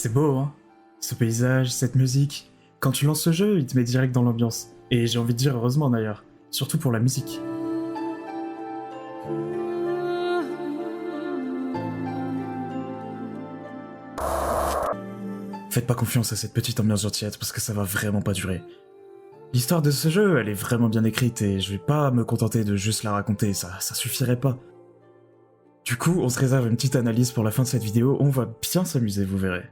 C'est beau, hein? Ce paysage, cette musique. Quand tu lances ce jeu, il te met direct dans l'ambiance. Et j'ai envie de dire heureusement d'ailleurs. Surtout pour la musique. Faites pas confiance à cette petite ambiance gentillette parce que ça va vraiment pas durer. L'histoire de ce jeu, elle est vraiment bien écrite et je vais pas me contenter de juste la raconter, ça suffirait pas. Du coup, on se réserve une petite analyse pour la fin de cette vidéo, on va bien s'amuser, vous verrez.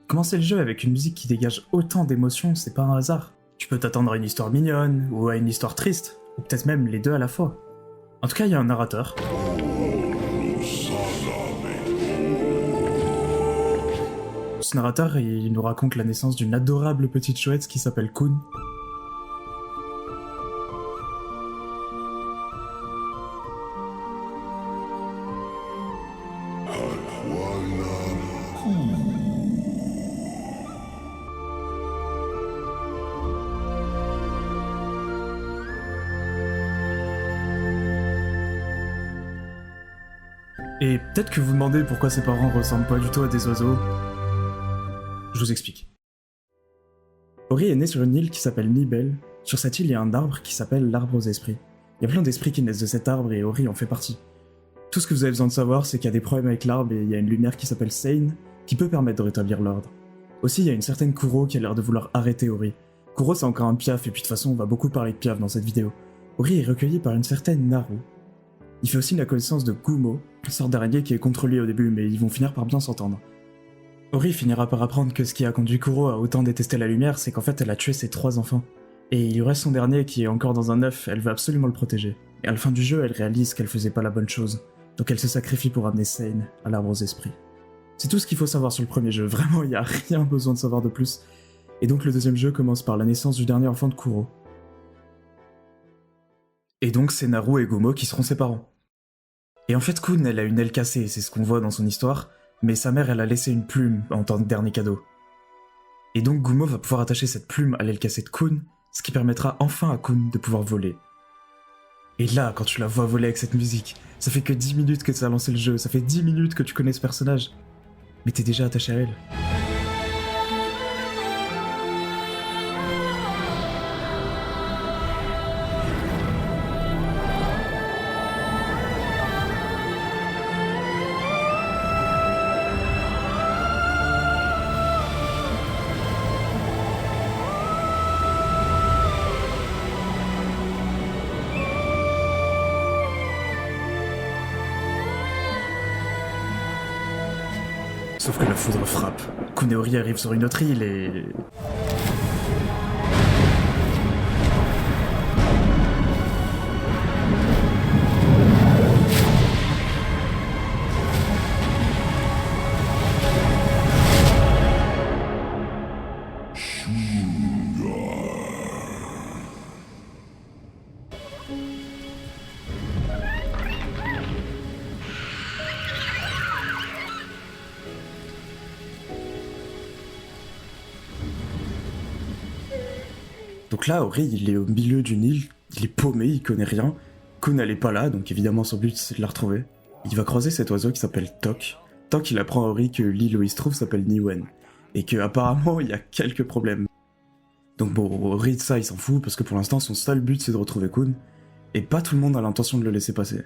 Commencer le jeu avec une musique qui dégage autant d'émotions, c'est pas un hasard. Tu peux t'attendre à une histoire mignonne, ou à une histoire triste, ou peut-être même les deux à la fois. En tout cas, il y a un narrateur. Ce narrateur, il nous raconte la naissance d'une adorable petite chouette qui s'appelle Kun. Et peut-être que vous vous demandez pourquoi ses parents ressemblent pas du tout à des oiseaux. Je vous explique. Ori est né sur une île qui s'appelle Nibel. Sur cette île, il y a un arbre qui s'appelle l'arbre aux esprits. Il y a plein d'esprits qui naissent de cet arbre et Ori en fait partie. Tout ce que vous avez besoin de savoir, c'est qu'il y a des problèmes avec l'arbre et il y a une lumière qui s'appelle Seine qui peut permettre de rétablir l'ordre. Aussi, il y a une certaine Kuro qui a l'air de vouloir arrêter Ori. Kuro, c'est encore un piaf et puis de toute façon, on va beaucoup parler de piaf dans cette vidéo. Ori est recueilli par une certaine Naru. Il fait aussi la connaissance de Gumo, une sorte d'araignée qui est contre lui au début, mais ils vont finir par bien s'entendre. Ori finira par apprendre que ce qui a conduit Kuro à autant détester la lumière, c'est qu'en fait elle a tué ses 3 enfants. Et il lui reste son dernier qui est encore dans un œuf, elle veut absolument le protéger. Et à la fin du jeu, elle réalise qu'elle faisait pas la bonne chose, donc elle se sacrifie pour amener Seine à l'arbre aux esprits. C'est tout ce qu'il faut savoir sur le premier jeu, vraiment il y a rien besoin de savoir de plus. Et donc le deuxième jeu commence par la naissance du dernier enfant de Kuro. Et donc c'est Naru et Gumo qui seront ses parents. Et en fait Kun, elle a une aile cassée, c'est ce qu'on voit dans son histoire, mais sa mère elle a laissé une plume en tant que dernier cadeau. Et donc Gumo va pouvoir attacher cette plume à l'aile cassée de Kun, ce qui permettra enfin à Kun de pouvoir voler. Et là, quand tu la vois voler avec cette musique, ça fait que 10 minutes que tu as lancé le jeu, ça fait 10 minutes que tu connais ce personnage, mais t'es déjà attaché à elle. Sauf que la foudre frappe. Kun et Ori arrivent sur une autre île et... Donc là, Ori, il est au milieu d'une île, il est paumé, il connaît rien. Kun, elle est pas là, donc évidemment son but c'est de la retrouver. Il va croiser cet oiseau qui s'appelle Tok. Tok, il apprend à Ori que l'île où il se trouve s'appelle Niwen, et que apparemment il y a quelques problèmes. Donc bon, Ori de ça il s'en fout, parce que pour l'instant son seul but c'est de retrouver Kun, et pas tout le monde a l'intention de le laisser passer.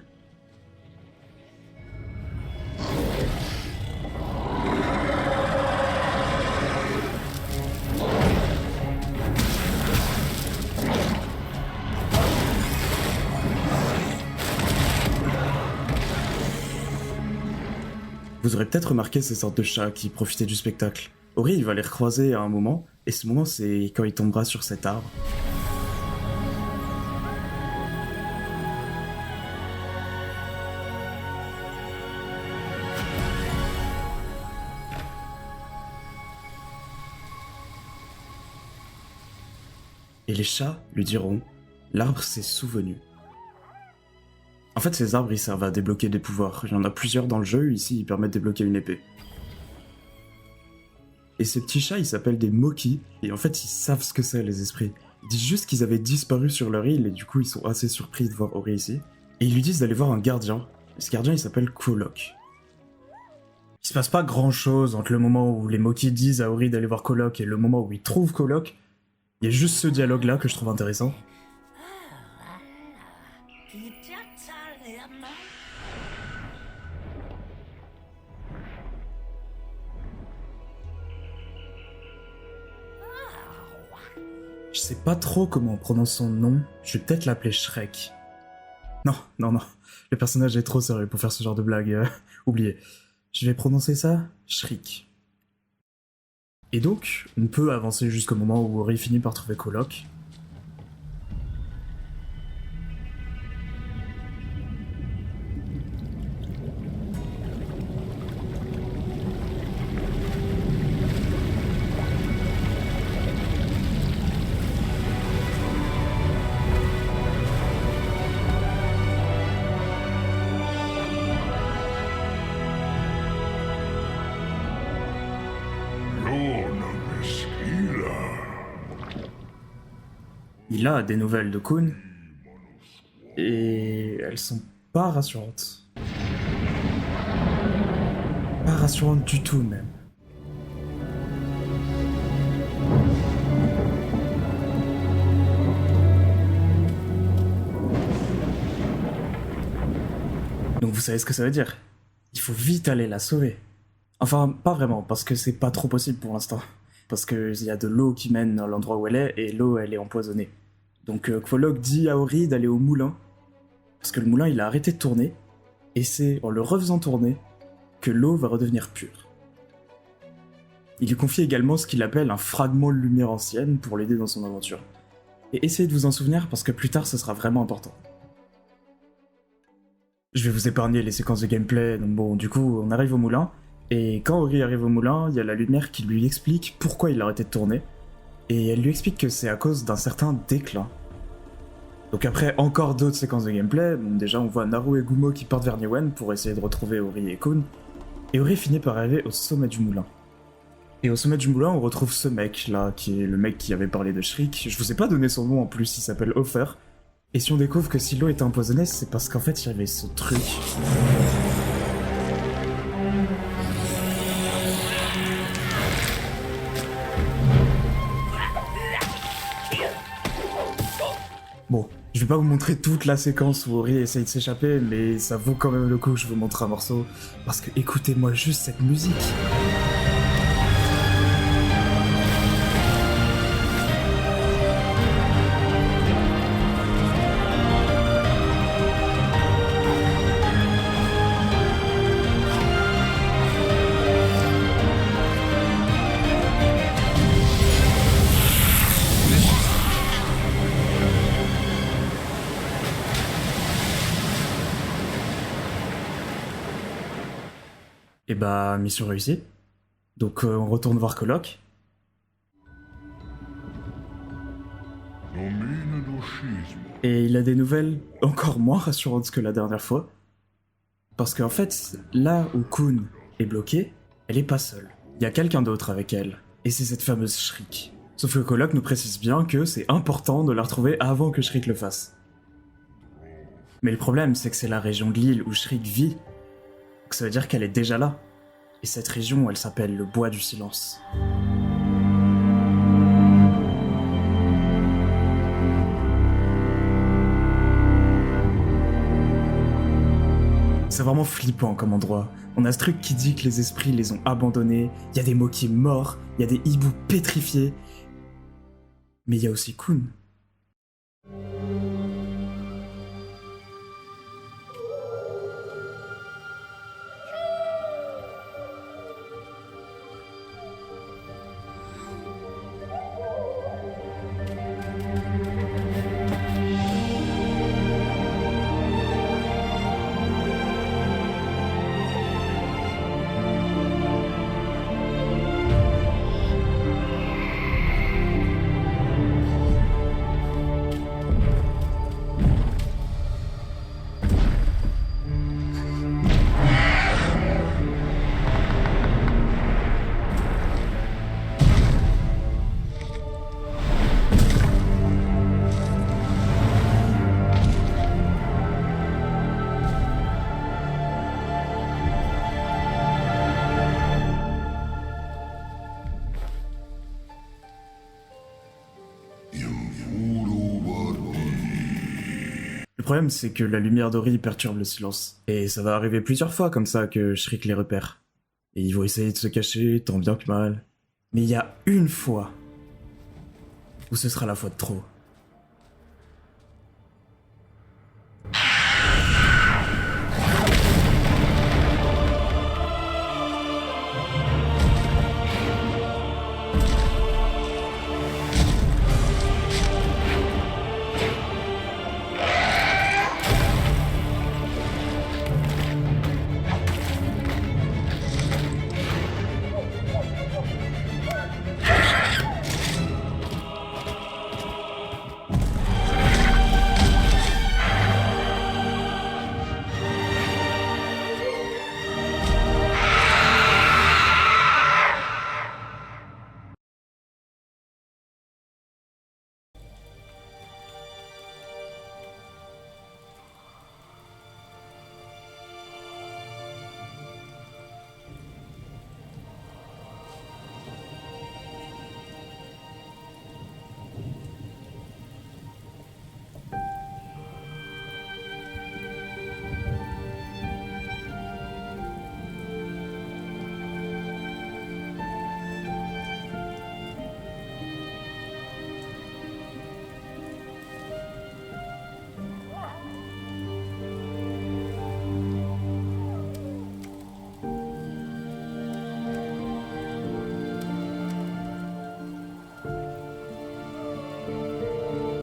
Vous aurez peut-être remarqué ces sortes de chats qui profitaient du spectacle. Ori, il va les recroiser à un moment, et ce moment, c'est quand il tombera sur cet arbre. Et les chats lui diront « L'arbre s'est souvenu ». En fait, ces arbres, ils servent à débloquer des pouvoirs. Il y en a plusieurs dans le jeu, ici, ils permettent de débloquer une épée. Et ces petits chats, ils s'appellent des Moki, et en fait, ils savent ce que c'est, les esprits. Ils disent juste qu'ils avaient disparu sur leur île, et du coup, ils sont assez surpris de voir Ori ici. Et ils lui disent d'aller voir un gardien. Et ce gardien, il s'appelle Kolok. Il se passe pas grand chose entre le moment où les Moki disent à Ori d'aller voir Coloc et le moment où il trouve Coloc. Il y a juste ce dialogue-là que je trouve intéressant. Je sais pas trop comment on prononce son nom, je vais peut-être l'appeler Shrek. Non, non, non, le personnage est trop sérieux pour faire ce genre de blague, oubliez. Je vais prononcer ça Shriek. Et donc, on peut avancer jusqu'au moment où Ori finit par trouver Coloc. Il a des nouvelles de Kun, et elles sont pas rassurantes. Pas rassurantes du tout même. Donc vous savez ce que ça veut dire. Il faut vite aller la sauver. Enfin, pas vraiment, parce que c'est pas trop possible pour l'instant. Parce qu'il y a de l'eau qui mène à l'endroit où elle est, et l'eau, elle est empoisonnée. Donc Coloc dit à Ori d'aller au moulin, parce que le moulin, il a arrêté de tourner, et c'est en le refaisant tourner que l'eau va redevenir pure. Il lui confie également ce qu'il appelle un fragment de lumière ancienne pour l'aider dans son aventure. Et essayez de vous en souvenir, parce que plus tard, ce sera vraiment important. Je vais vous épargner les séquences de gameplay, donc bon, du coup, on arrive au moulin, et quand Ori arrive au moulin, il y a la lumière qui lui explique pourquoi il a arrêté de tourner, et elle lui explique que c'est à cause d'un certain déclin. Donc après encore d'autres séquences de gameplay, bon, déjà on voit Naru et Gumo qui partent vers Niwen pour essayer de retrouver Ori et Kun, et Ori finit par arriver au sommet du moulin. Et au sommet du moulin, on retrouve ce mec là, qui est le mec qui avait parlé de Shriek. Je vous ai pas donné son nom en plus, il s'appelle Hofer. Et si on découvre que si l'eau est empoisonnée, c'est parce qu'en fait il y avait ce truc. Bon, je vais pas vous montrer toute la séquence où Ori essaye de s'échapper, mais ça vaut quand même le coup que je vous montre un morceau, parce que écoutez-moi juste cette musique. Et bah, mission réussie. Donc on retourne voir Coloc. Et il a des nouvelles encore moins rassurantes que la dernière fois. Parce qu'en fait, là où Kun est bloquée, elle est pas seule. Il y a quelqu'un d'autre avec elle. Et c'est cette fameuse Shriek. Sauf que Coloc nous précise bien que c'est important de la retrouver avant que Shriek le fasse. Mais le problème, c'est que c'est la région de l'île où Shriek vit. Donc ça veut dire qu'elle est déjà là. Et cette région, elle s'appelle le Bois du Silence. C'est vraiment flippant comme endroit. On a ce truc qui dit que les esprits les ont abandonnés, il y a des Moki morts, il y a des hiboux pétrifiés. Mais il y a aussi Kun. Le problème, c'est que la lumière d'Ori perturbe le silence. Et ça va arriver plusieurs fois comme ça que Shriek les repère. Et ils vont essayer de se cacher, tant bien que mal. Mais il y a une fois où ce sera la fois de trop.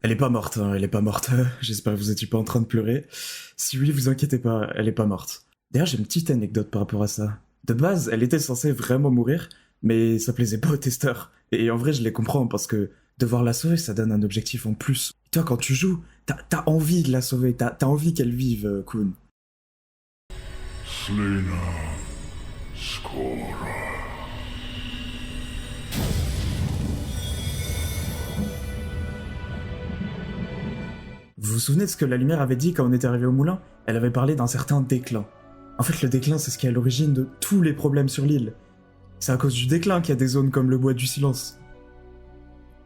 Elle est pas morte, hein, elle est pas morte. J'espère que vous étiez pas en train de pleurer. Si oui, vous inquiétez pas, elle est pas morte. D'ailleurs, j'ai une petite anecdote par rapport à ça. De base, elle était censée vraiment mourir, mais ça plaisait pas aux testeurs. Et en vrai, je les comprends, parce que devoir la sauver, ça donne un objectif en plus. Et toi, quand tu joues, t'as envie de la sauver, t'as envie qu'elle vive, Kun. Slina Skora. Vous vous souvenez de ce que la lumière avait dit quand on était arrivé au moulin? Elle avait parlé d'un certain déclin. En fait, le déclin, c'est ce qui est à l'origine de tous les problèmes sur l'île. C'est à cause du déclin qu'il y a des zones comme le bois du silence.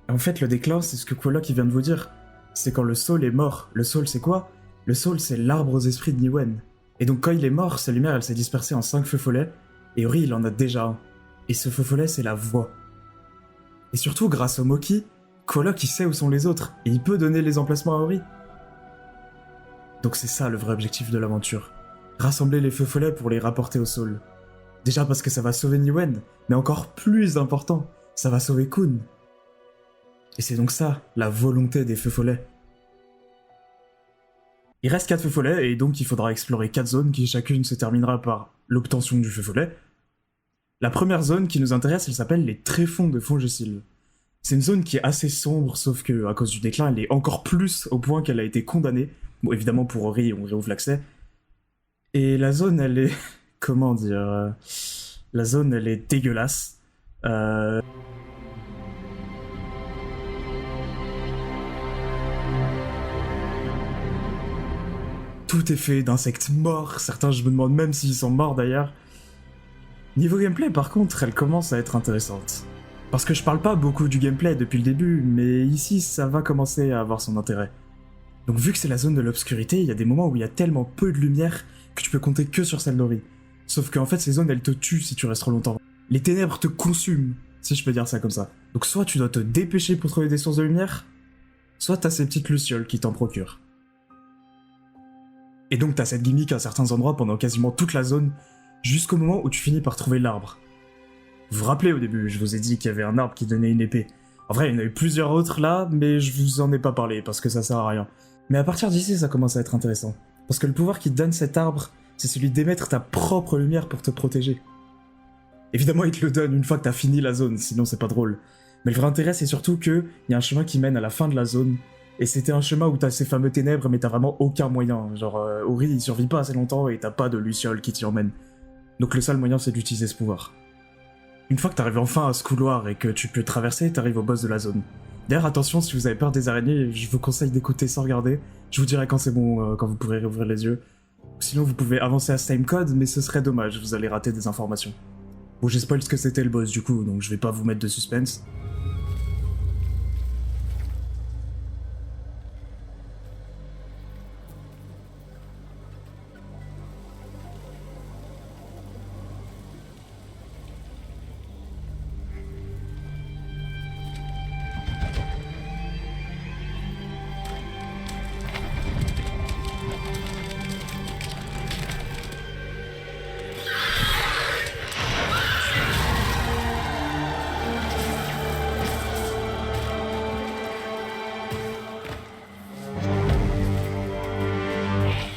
En fait, le déclin, c'est ce que Quoloc vient de vous dire. C'est quand le Soul est mort. Le Soul, c'est quoi? Le Soul, c'est l'arbre aux esprits de Niwen. Et donc, quand il est mort, sa lumière, elle s'est dispersée en 5 feux follets, et Ori, il en a déjà un. Et ce feu follet, c'est la voix. Et surtout, grâce au Moki, Quoloc, il sait où sont les autres, et il peut donner les emplacements à Ori. Donc c'est ça le vrai objectif de l'aventure. Rassembler les feux follets pour les rapporter au Soul. Déjà parce que ça va sauver Niwen, mais encore plus important, ça va sauver Kun. Et c'est donc ça, la volonté des feux follets. Il reste 4 feux follets, et donc il faudra explorer 4 zones qui chacune se terminera par l'obtention du feu follet. La première zone qui nous intéresse, elle s'appelle les tréfonds de Fongesil. C'est une zone qui est assez sombre, sauf que à cause du déclin, elle est encore plus au point qu'elle a été condamnée. Bon, évidemment, pour Ori, on réouvre l'accès. Et la zone, elle est... Comment dire La zone, elle est dégueulasse. Tout est fait d'insectes morts. Certains, je me demande même s'ils sont morts, d'ailleurs. Niveau gameplay, par contre, elle commence à être intéressante. Parce que je parle pas beaucoup du gameplay depuis le début, mais ici, ça va commencer à avoir son intérêt. Donc vu que c'est la zone de l'obscurité, il y a des moments où il y a tellement peu de lumière que tu peux compter que sur celle d'Ori. Sauf qu'en fait, ces zones, elles te tuent si tu restes trop longtemps. Les ténèbres te consument, si je peux dire ça comme ça. Donc soit tu dois te dépêcher pour trouver des sources de lumière, soit t'as ces petites lucioles qui t'en procurent. Et donc t'as cette gimmick à certains endroits pendant quasiment toute la zone, jusqu'au moment où tu finis par trouver l'arbre. Vous vous rappelez au début, je vous ai dit qu'il y avait un arbre qui donnait une épée. En vrai, il y en a eu plusieurs autres là, mais je vous en ai pas parlé parce que ça sert à rien. Mais à partir d'ici, ça commence à être intéressant. Parce que le pouvoir qui te donne cet arbre, c'est celui d'émettre ta propre lumière pour te protéger. Évidemment, il te le donne une fois que t'as fini la zone, sinon c'est pas drôle. Mais le vrai intérêt, c'est surtout qu'il y a un chemin qui mène à la fin de la zone, et c'était un chemin où t'as ces fameux ténèbres, mais t'as vraiment aucun moyen. Genre, Ori, il survit pas assez longtemps, et t'as pas de luciole qui t'y emmène. Donc le seul moyen, c'est d'utiliser ce pouvoir. Une fois que t'arrives enfin à ce couloir et que tu peux traverser, t'arrives au boss de la zone. D'ailleurs, attention, si vous avez peur des araignées, je vous conseille d'écouter sans regarder. Je vous dirai quand c'est bon, quand vous pourrez réouvrir les yeux. Sinon, vous pouvez avancer à ce timecode, mais ce serait dommage, vous allez rater des informations. Bon, j'ai spoil ce que c'était le boss du coup, donc je vais pas vous mettre de suspense.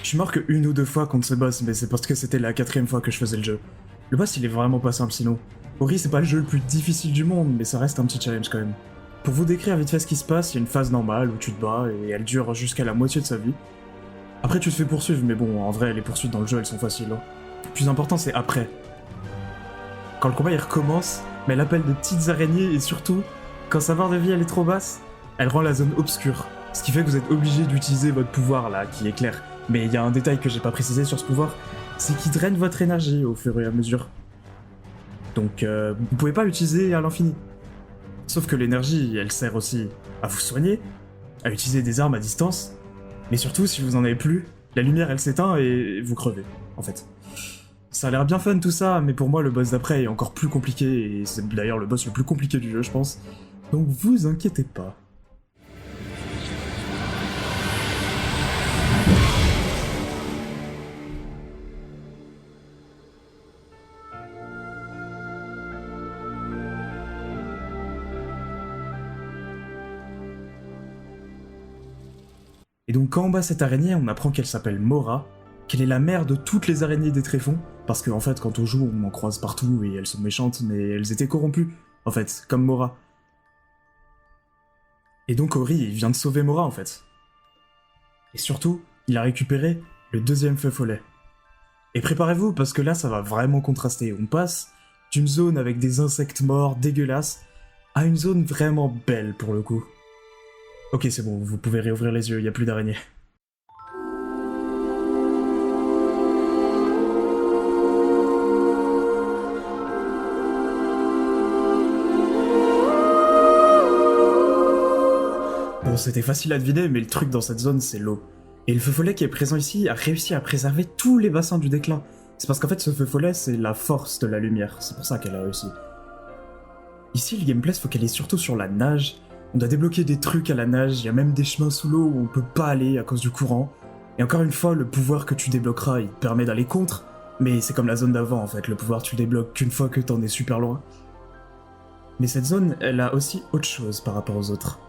Je suis mort que une ou deux fois contre ce boss, mais c'est parce que c'était la 4ème fois que je faisais le jeu. Le boss il est vraiment pas simple sinon. Ori c'est pas le jeu le plus difficile du monde, mais ça reste un petit challenge quand même. Pour vous décrire vite fait ce qui se passe, il y a une phase normale où tu te bats et elle dure jusqu'à la moitié de sa vie. Après tu te fais poursuivre, mais bon, en vrai les poursuites dans le jeu elles sont faciles. Hein. Le plus important c'est après. Quand le combat il recommence, mais elle appelle de petites araignées et surtout, quand sa barre de vie elle est trop basse, elle rend la zone obscure. Ce qui fait que vous êtes obligé d'utiliser votre pouvoir là, qui est clair. Mais il y a un détail que j'ai pas précisé sur ce pouvoir, c'est qu'il draine votre énergie au fur et à mesure. Donc vous pouvez pas l'utiliser à l'infini. Sauf que l'énergie, elle sert aussi à vous soigner, à utiliser des armes à distance, mais surtout si vous en avez plus, la lumière elle s'éteint et vous crevez, en fait. Ça a l'air bien fun tout ça, mais pour moi le boss d'après est encore plus compliqué, et c'est d'ailleurs le boss le plus compliqué du jeu je pense. Donc vous inquiétez pas. Et donc quand on bat cette araignée, on apprend qu'elle s'appelle Mora, qu'elle est la mère de toutes les araignées des tréfonds, parce qu'en fait quand on joue on en croise partout et elles sont méchantes, mais elles étaient corrompues, en fait, comme Mora. Et donc Ori il vient de sauver Mora en fait. Et surtout, il a récupéré le 2e feu follet. Et préparez-vous parce que là ça va vraiment contraster, on passe d'une zone avec des insectes morts dégueulasses à une zone vraiment belle pour le coup. Ok, c'est bon, vous pouvez réouvrir les yeux, il n'y a plus d'araignées. Bon, c'était facile à deviner, mais le truc dans cette zone, c'est l'eau. Et le feu follet qui est présent ici a réussi à préserver tous les bassins du déclin. C'est parce qu'en fait, ce feu follet, c'est la force de la lumière, c'est pour ça qu'elle a réussi. Ici, le gameplay se focalise surtout sur la nage. On doit débloquer des trucs à la nage, il y a même des chemins sous l'eau où on peut pas aller à cause du courant. Et encore une fois, le pouvoir que tu débloqueras, il te permet d'aller contre, mais c'est comme la zone d'avant en fait, le pouvoir tu le débloques qu'une fois que t'en es super loin. Mais cette zone, elle a aussi autre chose par rapport aux autres.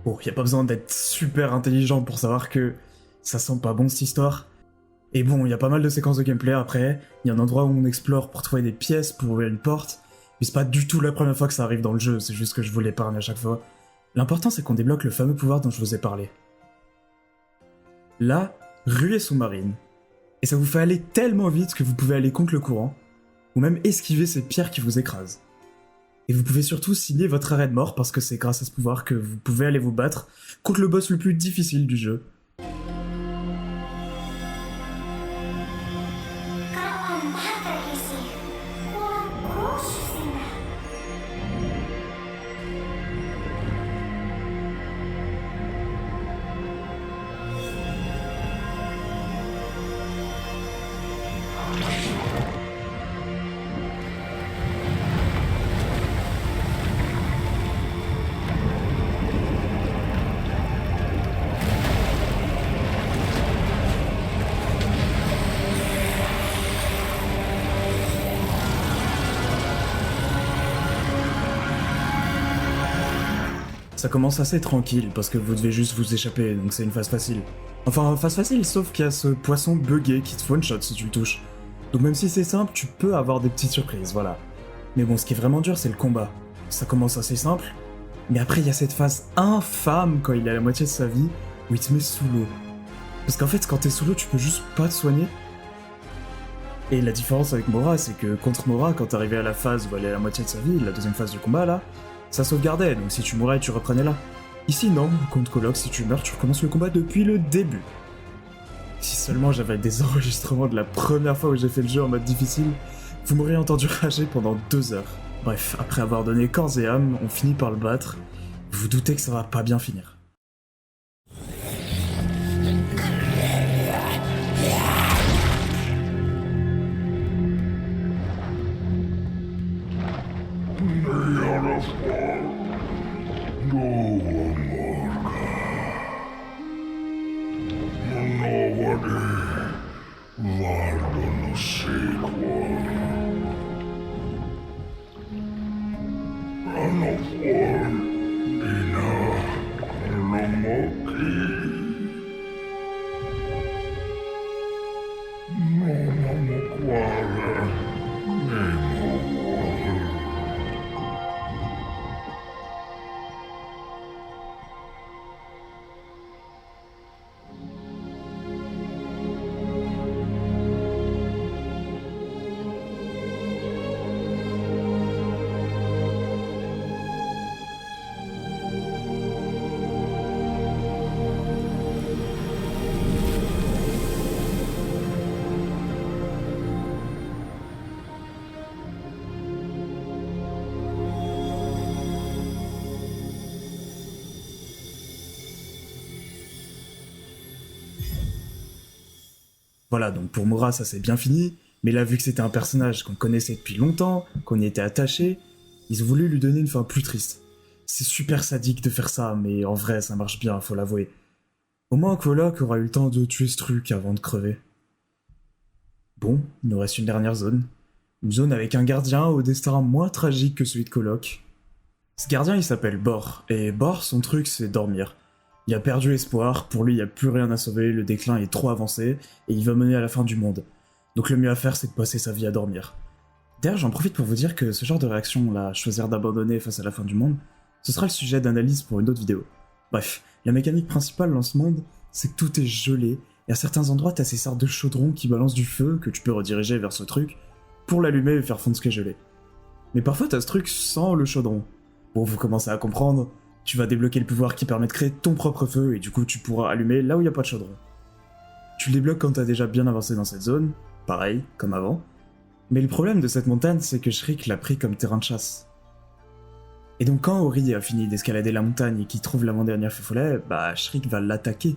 Bon, y a pas besoin d'être super intelligent pour savoir que ça sent pas bon cette histoire. Et bon, il y a pas mal de séquences de gameplay après, il y a un endroit où on explore pour trouver des pièces pour ouvrir une porte, mais c'est pas du tout la première fois que ça arrive dans le jeu, c'est juste que je vous l'épargne à chaque fois. L'important c'est qu'on débloque le fameux pouvoir dont je vous ai parlé. Là, ruée sous-marine. Et ça vous fait aller tellement vite que vous pouvez aller contre le courant, ou même esquiver ces pierres qui vous écrasent. Et vous pouvez surtout signer votre arrêt de mort parce que c'est grâce à ce pouvoir que vous pouvez aller vous battre contre le boss le plus difficile du jeu. Ça commence assez tranquille parce que vous devez juste vous échapper, donc c'est une phase facile. Enfin, phase facile, sauf qu'il y a ce poisson buggé qui te one-shot si tu le touches. Donc même si c'est simple, tu peux avoir des petites surprises, voilà. Mais bon, ce qui est vraiment dur, c'est le combat. Ça commence assez simple, mais après il y a cette phase infâme quand il est à la moitié de sa vie, où il te met sous l'eau. Parce qu'en fait, quand t'es sous l'eau, tu peux juste pas te soigner. Et la différence avec Mora, c'est que contre Mora, quand t'arrivais à la phase où elle est à la moitié de sa vie, la deuxième phase du combat là, ça sauvegardait, donc si tu mourais, tu reprenais là. Ici non, contre Coloc, si tu meurs, tu recommences le combat depuis le début. Si seulement j'avais des enregistrements de la première fois où j'ai fait le jeu en mode difficile, vous m'auriez entendu rager pendant 2 heures. Bref, après avoir donné corps et âme, on finit par le battre. Vous vous doutez que ça va pas bien finir. Voilà, donc pour Mora, ça s'est bien fini, mais là, vu que c'était un personnage qu'on connaissait depuis longtemps, qu'on y était attaché, ils ont voulu lui donner une fin plus triste. C'est super sadique de faire ça, mais en vrai, ça marche bien, faut l'avouer. Au moins, Kolok aura eu le temps de tuer ce truc avant de crever. Bon, il nous reste une dernière zone. Une zone avec un gardien au destin moins tragique que celui de Kolok. Ce gardien, il s'appelle Bor, et Bor, son truc, c'est dormir. Il a perdu espoir, pour lui il n'y a plus rien à sauver, le déclin est trop avancé, et il va mener à la fin du monde. Donc le mieux à faire c'est de passer sa vie à dormir. D'ailleurs j'en profite pour vous dire que ce genre de réaction là, choisir d'abandonner face à la fin du monde, ce sera le sujet d'analyse pour une autre vidéo. Bref, la mécanique principale dans ce monde, c'est que tout est gelé, et à certains endroits t'as ces sortes de chaudrons qui balancent du feu que tu peux rediriger vers ce truc, pour l'allumer et faire fondre ce qui est gelé. Mais parfois t'as ce truc sans le chaudron. Bon, vous commencez à comprendre, tu vas débloquer le pouvoir qui permet de créer ton propre feu et du coup tu pourras allumer là où il n'y a pas de chaudron. Tu le débloques quand t'as déjà bien avancé dans cette zone, pareil, comme avant. Mais le problème de cette montagne, c'est que Shriek l'a pris comme terrain de chasse. Et donc quand Ori a fini d'escalader la montagne et qu'il trouve l'avant-dernière feu follet, bah Shriek va l'attaquer.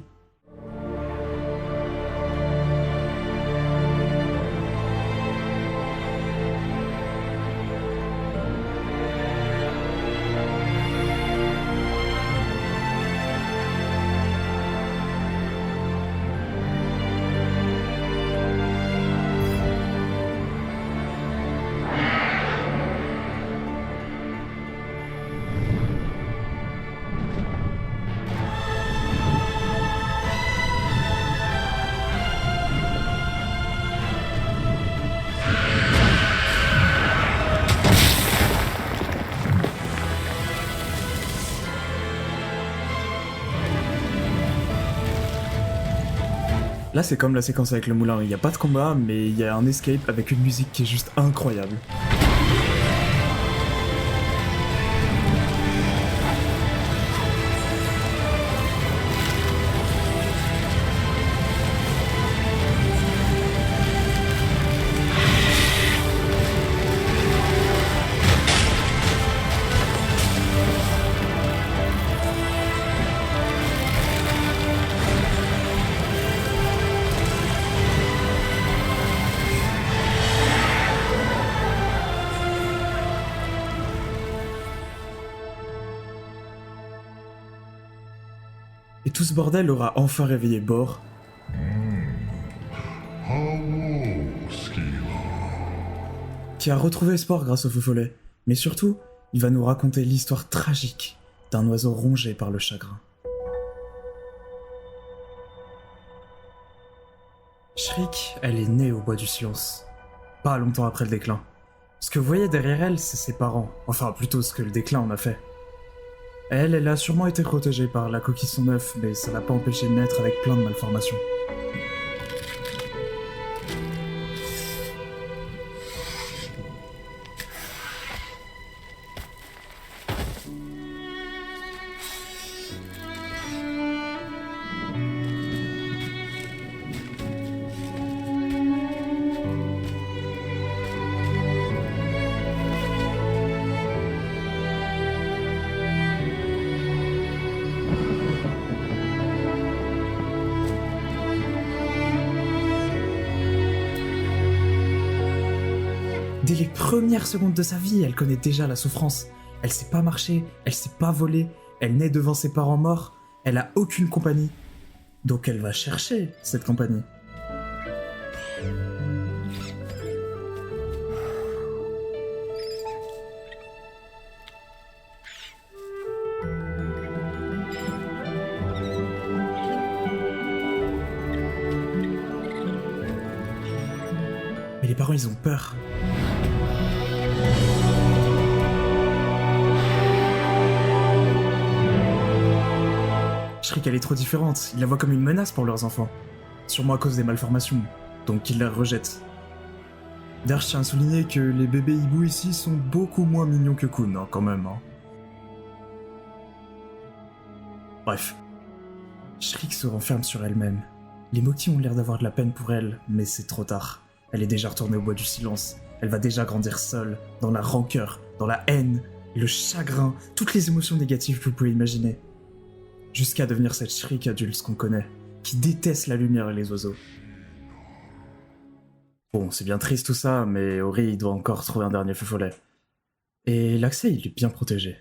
Là c'est comme la séquence avec le moulin, il n'y a pas de combat, mais il y a un escape avec une musique qui est juste incroyable. Et tout ce bordel aura enfin réveillé Bor. Qui a retrouvé espoir grâce au feu follet. Mais surtout, il va nous raconter l'histoire tragique d'un oiseau rongé par le chagrin. Shriek, elle est née au bois du silence. Pas longtemps après le déclin. Ce que vous voyez derrière elle, c'est ses parents. Enfin, plutôt ce que le déclin en a fait. Elle a sûrement été protégée par la coquille de son œuf, mais ça l'a pas empêché de naître avec plein de malformations. les premières secondes de sa vie, elle connaît déjà la souffrance. Elle sait pas marcher, elle sait pas voler, elle naît devant ses parents morts, elle a aucune compagnie. Donc elle va chercher cette compagnie. Mais les parents, ils ont peur. Shriek, elle est trop différente. Ils la voient comme une menace pour leurs enfants. Sûrement à cause des malformations. Donc ils la rejettent. D'ailleurs, je tiens à souligner que les bébés hiboux ici sont beaucoup moins mignons que Kun, hein, quand même. Hein. Bref. Shriek se renferme sur elle-même. Les Moki ont l'air d'avoir de la peine pour elle, mais c'est trop tard. Elle est déjà retournée au bois du silence. Elle va déjà grandir seule, dans la rancœur, dans la haine, le chagrin, toutes les émotions négatives que vous pouvez imaginer. Jusqu'à devenir cette Shriek adulte qu'on connaît, qui déteste la lumière et les oiseaux. Bon, c'est bien triste tout ça, mais Ori, il doit encore trouver un dernier feu follet. Et l'accès, il est bien protégé.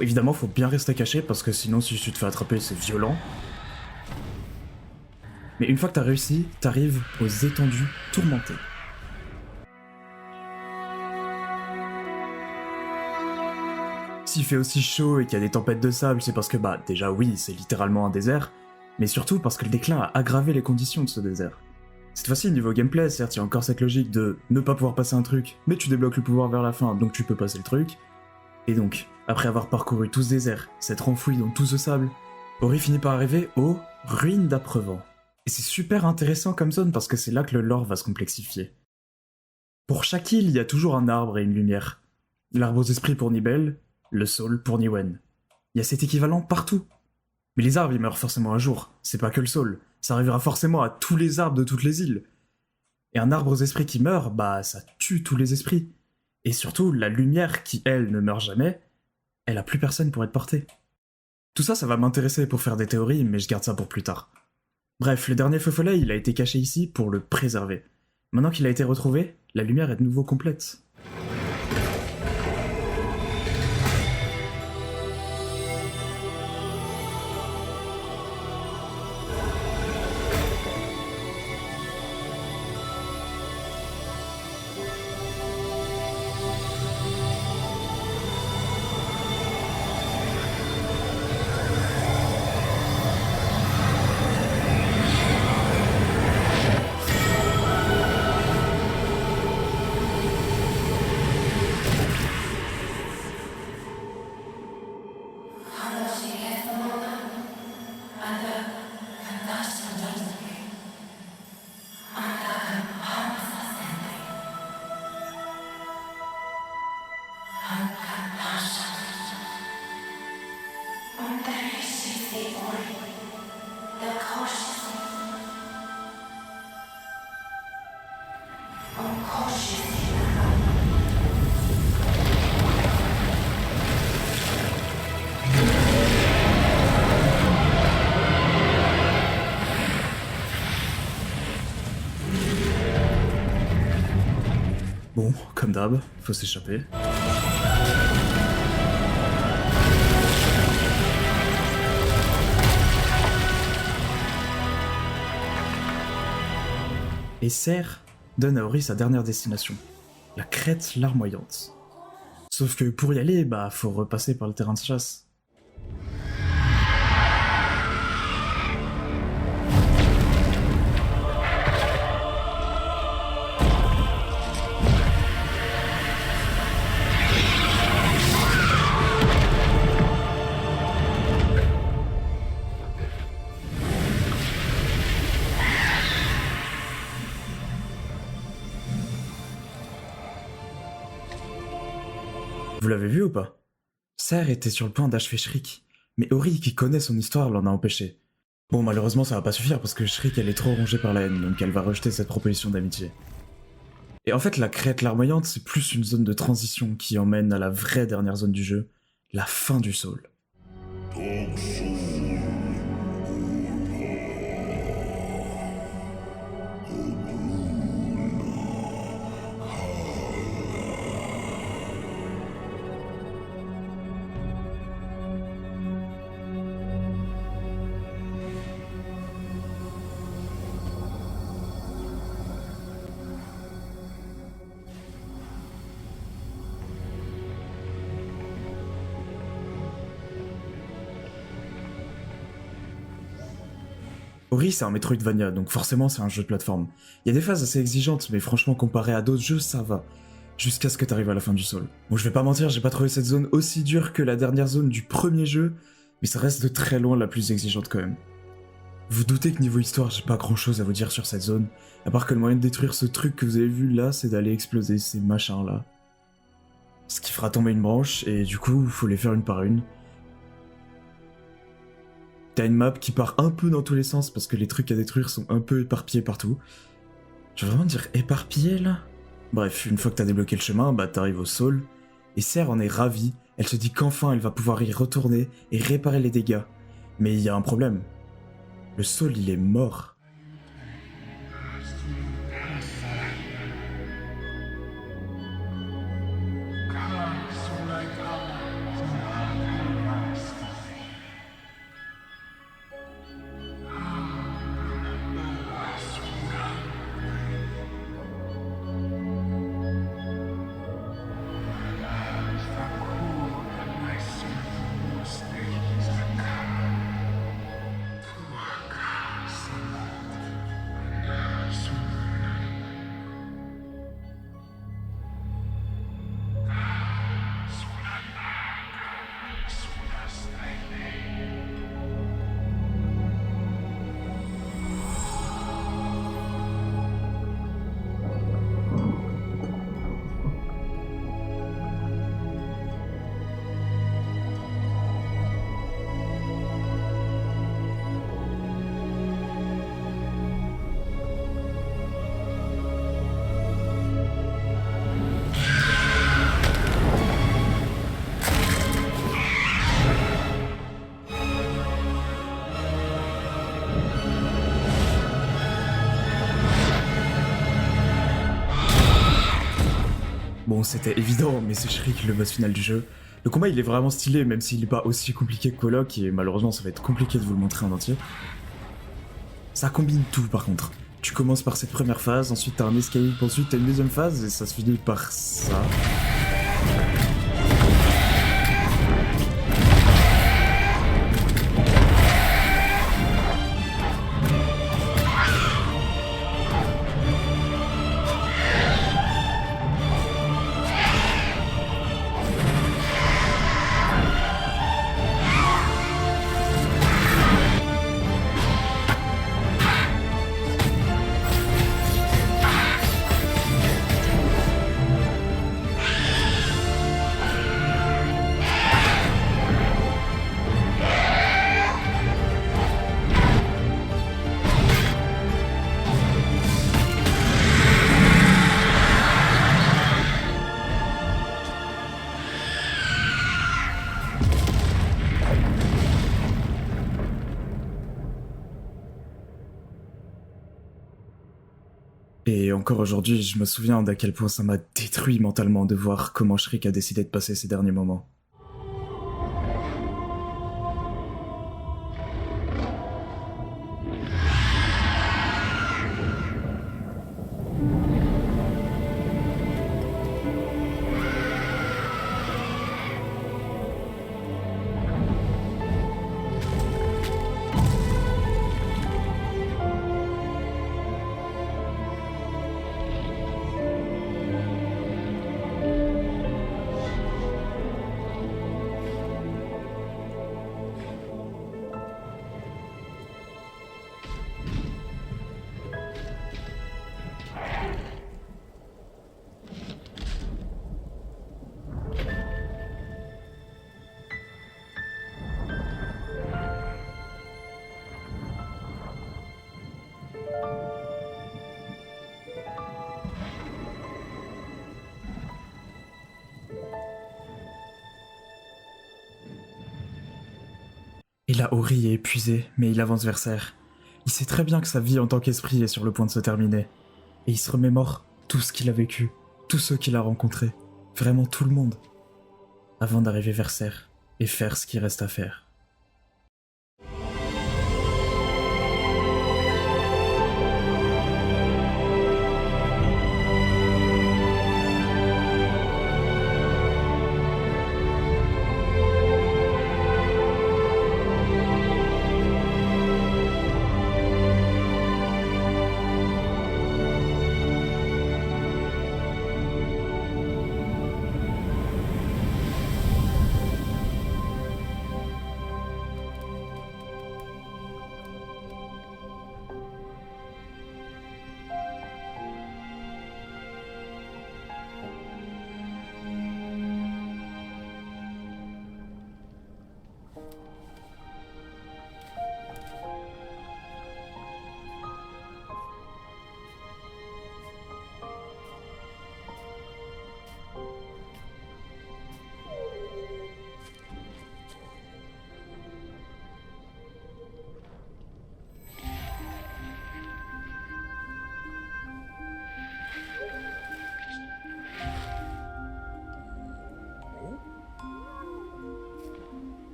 Évidemment, faut bien rester caché parce que sinon, si tu te fais attraper, c'est violent. Mais une fois que t'as réussi, t'arrives aux étendues tourmentées. S'il fait aussi chaud et qu'il y a des tempêtes de sable, c'est parce que, déjà oui, c'est littéralement un désert, mais surtout parce que le déclin a aggravé les conditions de ce désert. Cette fois-ci, niveau gameplay, certes, il y a encore cette logique de ne pas pouvoir passer un truc, mais tu débloques le pouvoir vers la fin, donc tu peux passer le truc. Et donc, après avoir parcouru tout ce désert, s'être enfoui dans tout ce sable, Ori finit par arriver aux ruines d'Aprevent. Et c'est super intéressant comme zone parce que c'est là que le lore va se complexifier. Pour chaque île, il y a toujours un arbre et une lumière. L'arbre aux esprits pour Nibel, le Soul pour Niwen. Il y a cet équivalent partout. Mais les arbres, ils meurent forcément un jour. C'est pas que le Soul. Ça arrivera forcément à tous les arbres de toutes les îles. Et un arbre aux esprits qui meurt, ça tue tous les esprits. Et surtout, la lumière qui, elle, ne meurt jamais, elle a plus personne pour être portée. Tout ça, ça va m'intéresser pour faire des théories, mais je garde ça pour plus tard. Bref, le dernier feu follet, il a été caché ici pour le préserver. Maintenant qu'il a été retrouvé, la lumière est de nouveau complète. Bon, comme d'hab, faut s'échapper. Et Serre donne à Ori sa dernière destination, la crête larmoyante. Sauf que pour y aller, faut repasser par le terrain de chasse. Vous l'avez vu ou pas? Serre était sur le point d'achever Shriek, mais Ori, qui connaît son histoire, l'en a empêché. Bon, malheureusement, ça va pas suffire parce que Shriek, elle est trop rongée par la haine, donc elle va rejeter cette proposition d'amitié. Et en fait, la crête larmoyante, c'est plus une zone de transition qui emmène à la vraie dernière zone du jeu, la fin du Soul. Ori, c'est un Metroidvania, donc forcément c'est un jeu de plateforme. Il y a des phases assez exigeantes, mais franchement comparé à d'autres jeux, ça va. Jusqu'à ce que t'arrives à la fin du Soul. Bon, je vais pas mentir, j'ai pas trouvé cette zone aussi dure que la dernière zone du premier jeu, mais ça reste de très loin la plus exigeante quand même. Vous doutez que niveau histoire, j'ai pas grand chose à vous dire sur cette zone, à part que le moyen de détruire ce truc que vous avez vu là, c'est d'aller exploser ces machins là. Ce qui fera tomber une branche, et du coup, faut les faire une par une. T'as une map qui part un peu dans tous les sens parce que les trucs à détruire sont un peu éparpillés partout. Je veux vraiment dire éparpillés là? Bref, une fois que t'as débloqué le chemin, bah t'arrives au Soul, et Serre en est ravie, elle se dit qu'enfin elle va pouvoir y retourner et réparer les dégâts. Mais il y a un problème. Le Soul il est mort. Bon, c'était évident, mais c'est Shriek le boss final du jeu. Le combat il est vraiment stylé, même s'il est pas aussi compliqué que Coloc, et malheureusement ça va être compliqué de vous le montrer en entier. Ça combine tout par contre. Tu commences par cette première phase, ensuite t'as un escape, ensuite t'as une deuxième phase, et ça se finit par ça. Et encore aujourd'hui, je me souviens d'à quel point ça m'a détruit mentalement de voir comment Shriek a décidé de passer ces derniers moments. Là, Ori est épuisé, mais il avance vers Serre. Il sait très bien que sa vie en tant qu'esprit est sur le point de se terminer. Et il se remémore tout ce qu'il a vécu, tous ceux qu'il a rencontrés, vraiment tout le monde, avant d'arriver vers Serre et faire ce qu'il reste à faire.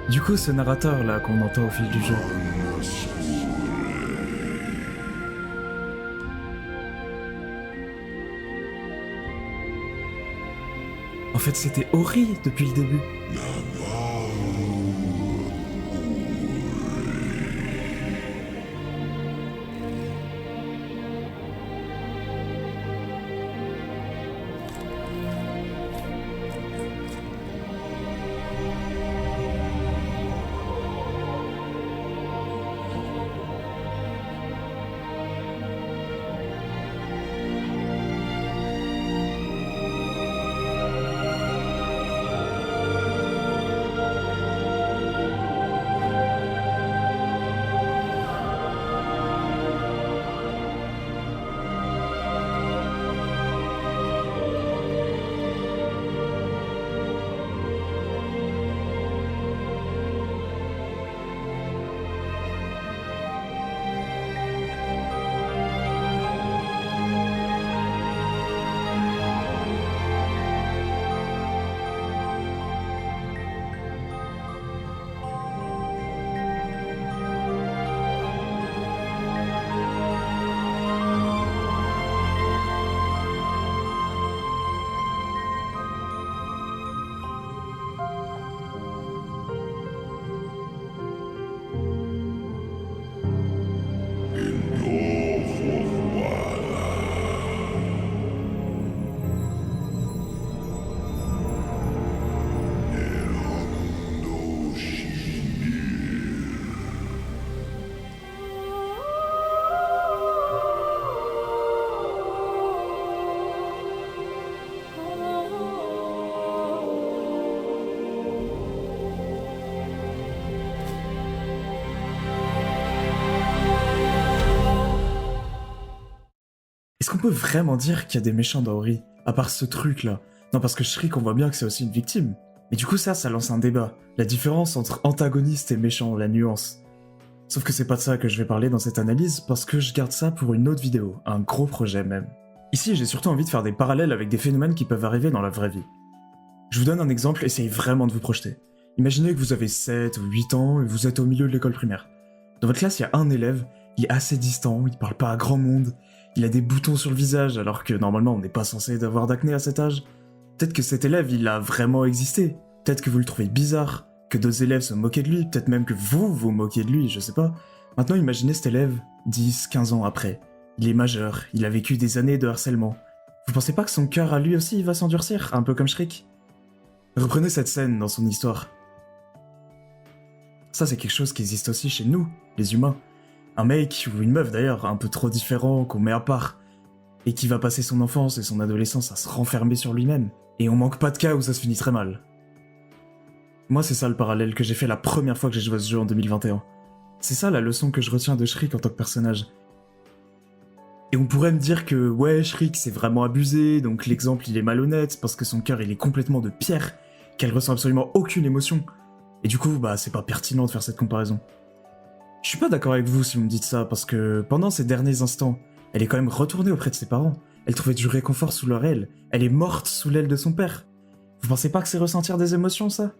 Du coup, ce narrateur là qu'on entend au fil du jeu, en fait c'était Ori depuis le début. Est-ce qu'on peut vraiment dire qu'il y a des méchants dans Ori, à part ce truc-là? Non, parce que Shriek, on voit bien que c'est aussi une victime. Mais du coup ça lance un débat. La différence entre antagoniste et méchant, la nuance. Sauf que c'est pas de ça que je vais parler dans cette analyse, parce que je garde ça pour une autre vidéo, un gros projet même. Ici, j'ai surtout envie de faire des parallèles avec des phénomènes qui peuvent arriver dans la vraie vie. Je vous donne un exemple, essayez vraiment de vous projeter. Imaginez que vous avez 7 ou 8 ans et vous êtes au milieu de l'école primaire. Dans votre classe, il y a un élève, il est assez distant, il parle pas à grand monde, il a des boutons sur le visage alors que normalement on n'est pas censé avoir d'acné à cet âge. Peut-être que cet élève, il a vraiment existé. Peut-être que vous le trouvez bizarre, que d'autres élèves se moquaient de lui, peut-être même que vous vous moquez de lui, je sais pas. Maintenant, imaginez cet élève, 10, 15 ans après. Il est majeur, il a vécu des années de harcèlement. Vous pensez pas que son cœur à lui aussi va s'endurcir, un peu comme Shriek? Reprenez cette scène dans son histoire. Ça, c'est quelque chose qui existe aussi chez nous, les humains. Un mec, ou une meuf d'ailleurs, un peu trop différent, qu'on met à part, et qui va passer son enfance et son adolescence à se renfermer sur lui-même. Et on manque pas de cas où ça se finit très mal. Moi, c'est ça le parallèle que j'ai fait la première fois que j'ai joué à ce jeu en 2021. C'est ça la leçon que je retiens de Shriek en tant que personnage. Et on pourrait me dire que, ouais, Shriek c'est vraiment abusé, donc l'exemple il est malhonnête, parce que son cœur il est complètement de pierre, qu'elle ressent absolument aucune émotion. Et du coup, bah c'est pas pertinent de faire cette comparaison. Je suis pas d'accord avec vous si vous me dites ça, parce que pendant ces derniers instants, elle est quand même retournée auprès de ses parents. Elle trouvait du réconfort sous leur aile. Elle est morte sous l'aile de son père. Vous pensez pas que c'est ressentir des émotions, ça?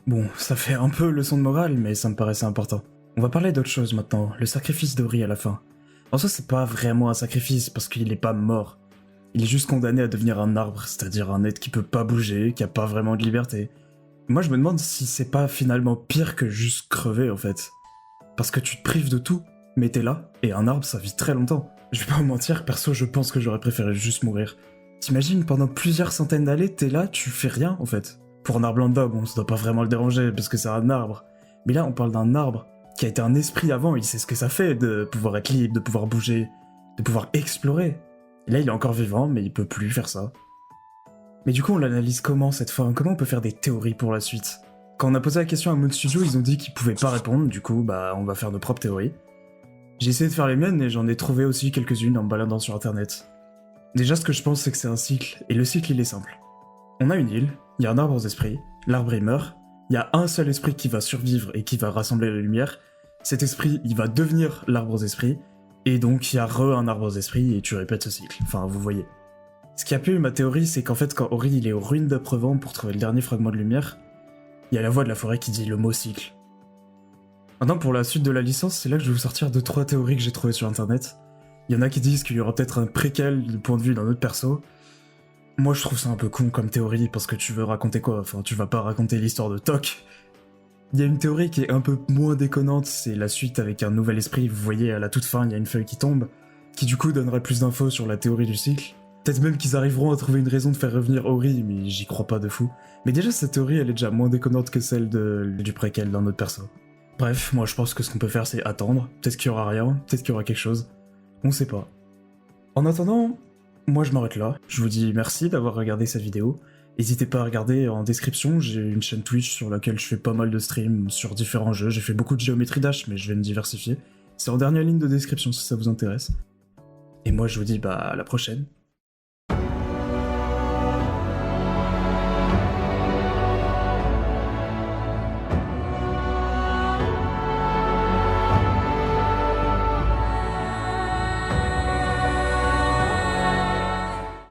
Bon, ça fait un peu leçon de morale, mais ça me paraissait important. On va parler d'autre chose maintenant, le sacrifice d'Ori à la fin. En soi, c'est pas vraiment un sacrifice, parce qu'il est pas mort. Il est juste condamné à devenir un arbre, c'est-à-dire un être qui peut pas bouger, qui a pas vraiment de liberté. Moi, je me demande si c'est pas finalement pire que juste crever, en fait. Parce que tu te prives de tout, mais t'es là, et un arbre, ça vit très longtemps. Je vais pas vous mentir, perso, je pense que j'aurais préféré juste mourir. T'imagines, pendant plusieurs centaines d'années, t'es là, tu fais rien, en fait. Pour un arbre lambda, bon, ça doit pas vraiment le déranger, parce que c'est un arbre. Mais là, on parle d'un arbre qui a été un esprit avant, il sait ce que ça fait de pouvoir être libre, de pouvoir bouger, de pouvoir explorer. Et là, il est encore vivant, mais il peut plus faire ça. Mais du coup, on l'analyse comment, cette fin? Comment on peut faire des théories pour la suite? Quand on a posé la question à Moon Studio, ils ont dit qu'ils pouvaient pas répondre, du coup, bah, on va faire nos propres théories. J'ai essayé de faire les miennes, et j'en ai trouvé aussi quelques-unes en me baladant sur internet. Déjà, ce que je pense, c'est que c'est un cycle, et le cycle, il est simple. On a une île, il y a un arbre aux esprits, l'arbre il meurt, il y a un seul esprit qui va survivre et qui va rassembler la lumière, cet esprit, il va devenir l'arbre aux esprits, et donc il y a un arbre aux esprits, et tu répètes ce cycle, enfin, vous voyez. Ce qui a plu ma théorie, c'est qu'en fait, quand Ori il est aux ruines d'Aprevent pour trouver le dernier fragment de lumière, il y a la voix de la forêt qui dit le mot cycle. Maintenant, pour la suite de la licence, c'est là que je vais vous sortir 2-3 théories que j'ai trouvées sur internet. Il y en a qui disent qu'il y aura peut-être un préquel du point de vue d'un autre perso. Moi, je trouve ça un peu con comme théorie, parce que tu veux raconter quoi? Enfin, tu vas pas raconter l'histoire de Tok. Il y a une théorie qui est un peu moins déconnante, c'est la suite avec un nouvel esprit. Vous voyez, à la toute fin, il y a une feuille qui tombe, qui du coup donnerait plus d'infos sur la théorie du cycle. Peut-être même qu'ils arriveront à trouver une raison de faire revenir Ori, mais j'y crois pas de fou. Mais déjà, cette théorie, elle est déjà moins déconnante que celle du préquel d'un autre perso. Bref, moi je pense que ce qu'on peut faire, c'est attendre. Peut-être qu'il y aura rien, peut-être qu'il y aura quelque chose. On sait pas. En attendant, moi je m'arrête là. Je vous dis merci d'avoir regardé cette vidéo. N'hésitez pas à regarder en description, j'ai une chaîne Twitch sur laquelle je fais pas mal de streams sur différents jeux. J'ai fait beaucoup de Geometry Dash, mais je vais me diversifier. C'est en dernière ligne de description si ça vous intéresse. Et moi je vous dis bah à la prochaine.